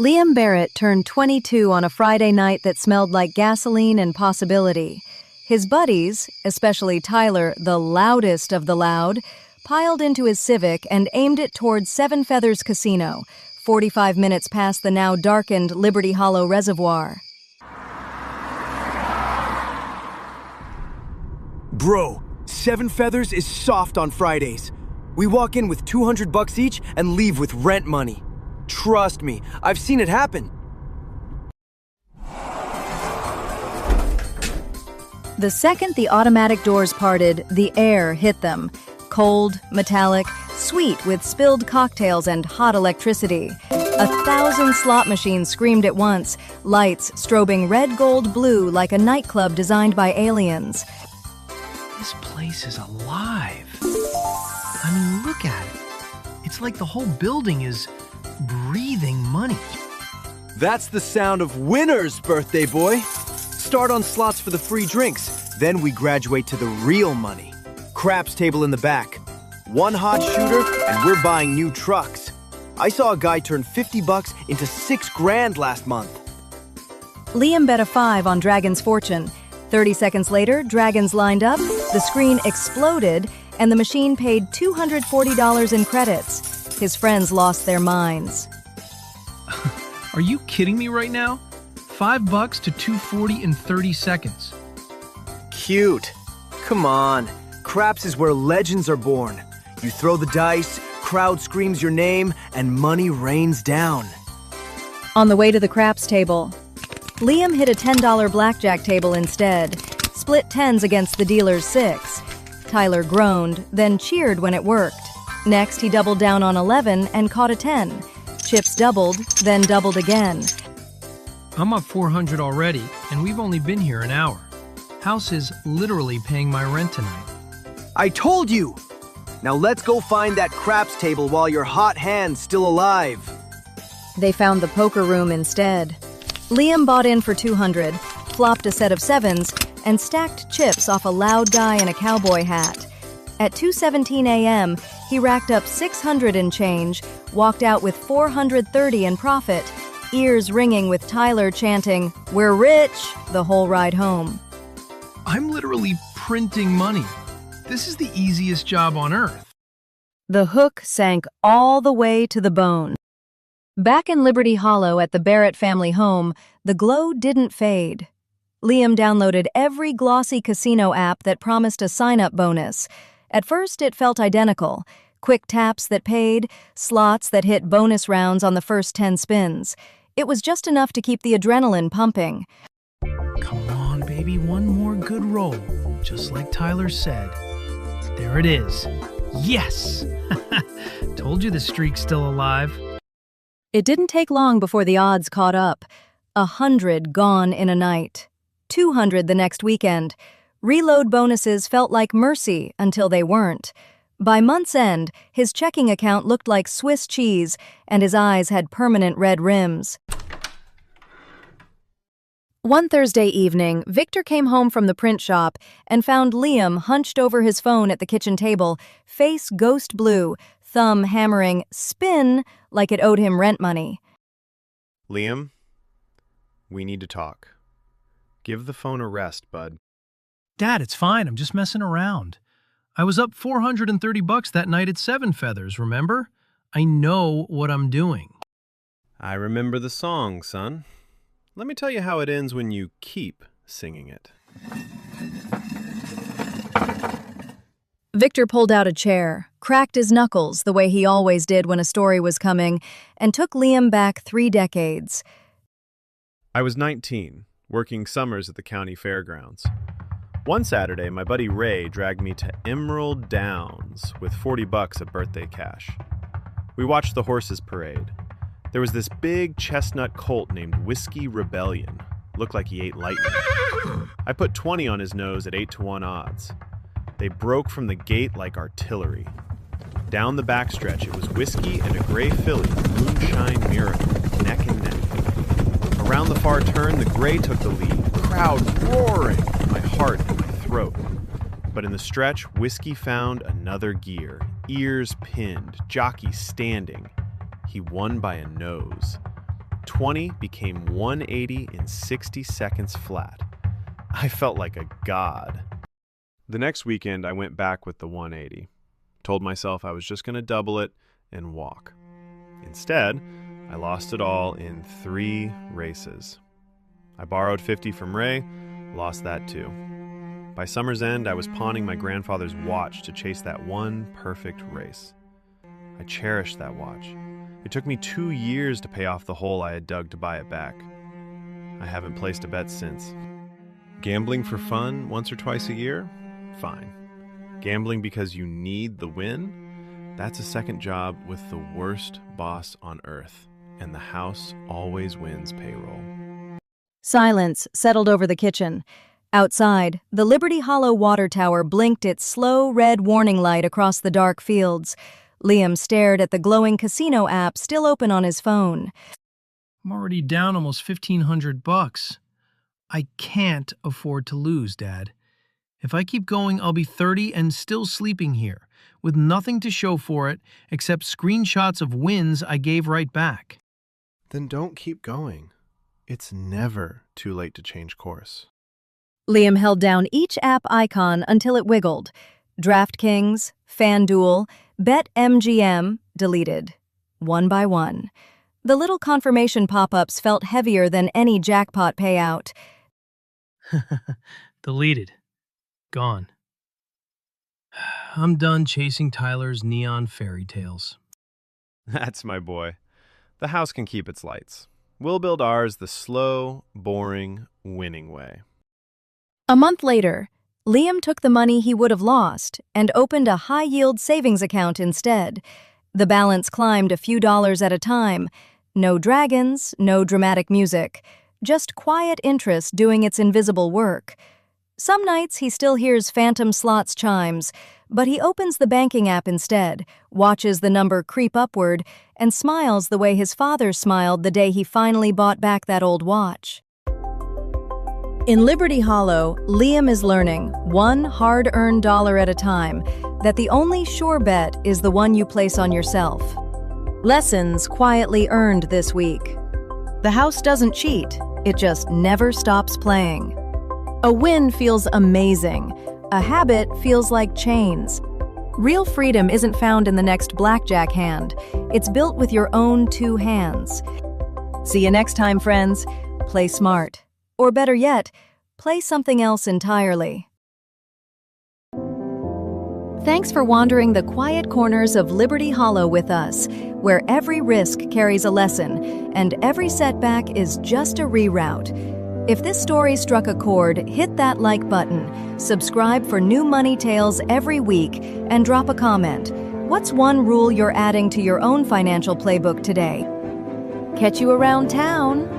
Liam Barrett turned 22 on a Friday night that smelled like gasoline and possibility. His buddies, especially Tyler, the loudest of the loud, piled into his Civic and aimed it towards Seven Feathers Casino, 45 minutes past the now darkened Liberty Hollow Reservoir. Bro, Seven Feathers is soft on Fridays. We walk in with $200 each and leave with rent money. Trust me, I've seen it happen. The second the automatic doors parted, the air hit them. Cold, metallic, sweet with spilled cocktails and hot electricity. 1,000 slot machines screamed at once, lights strobing red, gold, blue like a nightclub designed by aliens. This place is alive. I mean, look at it. It's like the whole building is breathing money. That's the sound of winners, birthday boy. Start on slots for the free drinks, then we graduate to the real money. Craps table in the back. One hot shooter, and we're buying new trucks. I saw a guy turn $50 into $6 grand last month. Liam bet a 5 on Dragon's fortune. 30 seconds later, Dragons lined up, the screen exploded, and the machine paid $240 in credits. His friends lost their minds. Are you kidding me right now? $5 to $240 in 30 seconds. Cute. Come on. Craps is where legends are born. You throw the dice, crowd screams your name, and money rains down. On the way to the craps table, Liam hit a $10 blackjack table instead, split tens against the dealer's 6. Tyler groaned, then cheered when it worked. Next, he doubled down on 11 and caught a 10. Chips doubled, then doubled again. I'm up $400 already, and we've only been here an hour. House is literally paying my rent tonight. I told you! Now let's go find that craps table while your hot hand's still alive. They found the poker room instead. Liam bought in for $200, flopped a set of 7s, and stacked chips off a loud guy in a cowboy hat. At 2:17 a.m., he racked up $600 in change, walked out with $430 in profit, ears ringing with Tyler chanting, "We're rich," the whole ride home. I'm literally printing money. This is the easiest job on earth. The hook sank all the way to the bone. Back in Liberty Hollow at the Barrett family home, the glow didn't fade. Liam downloaded every glossy casino app that promised a sign-up bonus. At first, it felt identical. Quick taps that paid, slots that hit bonus rounds on the first 10 spins. It was just enough to keep the adrenaline pumping. Come on, baby, one more good roll. Just like Tyler said. There it is. Yes! Told you the streak's still alive. It didn't take long before the odds caught up. 100 gone in a night. 200 the next weekend. Reload bonuses felt like mercy until they weren't. By month's end, his checking account looked like Swiss cheese, and his eyes had permanent red rims. One Thursday evening, Victor came home from the print shop and found Liam hunched over his phone at the kitchen table, face ghost blue, thumb hammering spin like it owed him rent money. Liam, we need to talk. Give the phone a rest, bud. Dad, it's fine. I'm just messing around. I was up $430 that night at Seven Feathers, remember? I know what I'm doing. I remember the song, son. Let me tell you how it ends when you keep singing it. Victor pulled out a chair, cracked his knuckles the way he always did when a story was coming, and took Liam back 3 decades. I was 19, working summers at the county fairgrounds. One Saturday, my buddy Ray dragged me to Emerald Downs with $40 of birthday cash. We watched the horses parade. There was this big chestnut colt named Whiskey Rebellion. Looked like he ate lightning. I put 20 on his nose at 8-1 odds. They broke from the gate like artillery. Down the backstretch, it was Whiskey and a gray filly, Moonshine Miracle, neck and neck. Around the far turn, the gray took the lead, crowd roaring, my heart in my throat. But in the stretch, Whiskey found another gear, ears pinned, jockey standing. He won by a nose. 20 became 180 in 60 seconds flat. I felt like a god. The next weekend, I went back with the 180. Told myself I was just going to double it and walk. Instead, I lost it all in 3 races. I borrowed 50 from Ray, lost that too. By summer's end, I was pawning my grandfather's watch to chase that one perfect race. I cherished that watch. It took me 2 years to pay off the hole I had dug to buy it back. I haven't placed a bet since. Gambling for fun once or twice a year? Fine. Gambling because you need the win? That's a second job with the worst boss on earth, and the house always wins payroll. Silence settled over the kitchen. Outside, the Liberty Hollow water tower blinked its slow red warning light across the dark fields. Liam stared at the glowing casino app still open on his phone. I'm already down almost $1,500. I can't afford to lose, Dad. If I keep going, I'll be 30 and still sleeping here, with nothing to show for it except screenshots of wins I gave right back. Then don't keep going. It's never too late to change course. Liam held down each app icon until it wiggled. DraftKings, FanDuel, BetMGM, deleted. One by one. The little confirmation pop-ups felt heavier than any jackpot payout. Deleted. Gone. I'm done chasing Tyler's neon fairy tales. That's my boy. The house can keep its lights. We'll build ours the slow, boring, winning way. A month later, Liam took the money he would have lost and opened a high-yield savings account instead. The balance climbed a few dollars at a time. No dragons, no dramatic music. Just quiet interest doing its invisible work. Some nights he still hears phantom slots chimes, but he opens the banking app instead, watches the number creep upward, and smiles the way his father smiled the day he finally bought back that old watch. In Liberty Hollow, Liam is learning, one hard-earned dollar at a time, that the only sure bet is the one you place on yourself. Lessons quietly earned this week. The house doesn't cheat, it just never stops playing. A win feels amazing. A habit feels like chains. Real freedom isn't found in the next blackjack hand. It's built with your own 2 hands. See you next time, friends. Play smart. Or better yet, play something else entirely. Thanks for wandering the quiet corners of Liberty Hollow with us, where every risk carries a lesson, and every setback is just a reroute. If this story struck a chord, hit that like button, subscribe for new money tales every week, and drop a comment. What's one rule you're adding to your own financial playbook today? Catch you around town!